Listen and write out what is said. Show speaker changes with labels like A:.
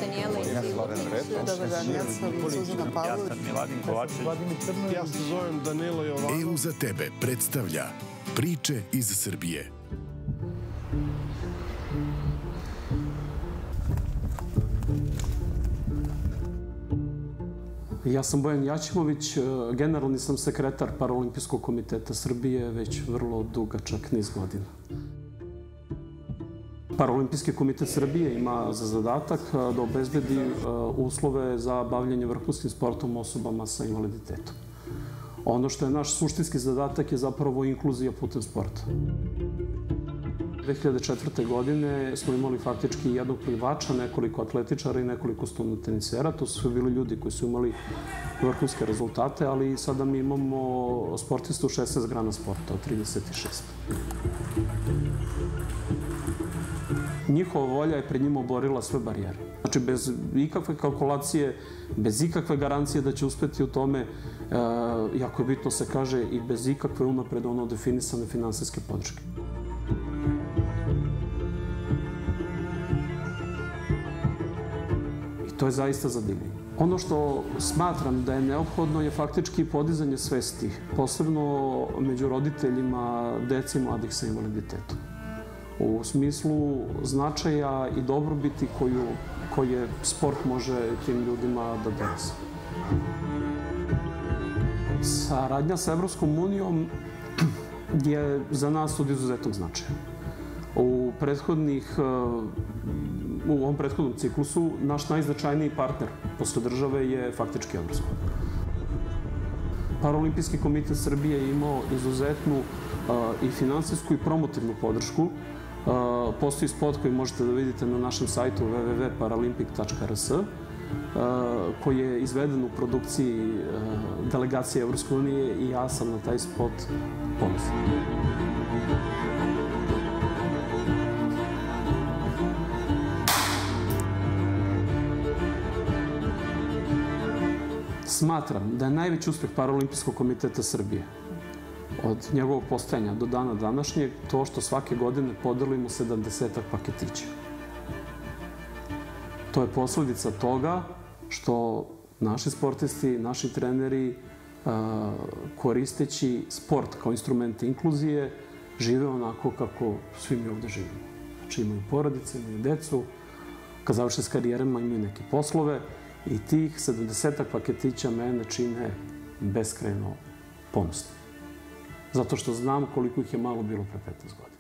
A: Danijela Ivanović.
B: Dobar dan, ja sam Suzana Pavlović.
C: Ja sam Miladin Kovačević.
D: Ja se zovem Danilo Jovanović.
E: EU za tebe predstavlja priče iz Srbije.
F: Ja sam Bojan Jaćimović, generalni sam sekretar Paraolimpijskog komiteta Srbije već vrlo dugačak niz godina. Paraolimpijski komitet Srbije ima za zadatak da obezbedi uslove za bavljanje vrhunskim sportom osobama sa invaliditetom. Ono što je naš suštinski zadatak je zapravo inkluzija putem sporta. 2004. godine smo imali faktički jednog plivača, nekoliko atletičara i nekoliko stolnih tenisera. To su bili ljudi koji su imali vrhunske rezultate, ali sada mi imamo sportiste u 16 grana sporta od 36. Njihova volja je pred njima oborila sve barijere. Znači, bez ikakve kalkulacije, bez ikakve garancije da će uspeti u tome, jako je bitno se kaže, i bez ikakve unapred definisane finansijske podrške. To je zaista zadivljenje. Ono što smatram da je neophodno je faktički podizanje svesti, posebno među roditeljima dece i mladih sa invaliditetom. U smislu značaja i dobrobiti koje sport može tim ljudima da donese. Saradnja sa Evropskom unijom je za nas od izuzetnog značaja. U ovom prethodnom ciklusu naš najznačajniji partner posle države je faktički Evropska unija. Paraolimpijski komitet Srbije je imao izuzetnu i finansijsku i promotivnu podršku. Postoji spot koji možete da vidite na našem sajtu www.paralimpic.rs koji je izveden u produkciji delegacije Evropske unije i ja sam na taj spot ponosan. Smatram da je najveći uspeh Paraolimpijskog komiteta Srbije od njegovog postojanja do dana današnjeg to što svake godine podelimo 70-ak paketića. To je posledica toga što naši sportisti, naši treneri, koristeći sport kao instrumente inkluzije, žive onako kako svi mi ovde živimo. Znači imaju porodice, imaju decu, kad završe s karijerama imaju neke poslove i tih 70-ak paketića mene čine beskrajno ponosno. Zato što znam koliko ih je malo bilo pre 15 godina.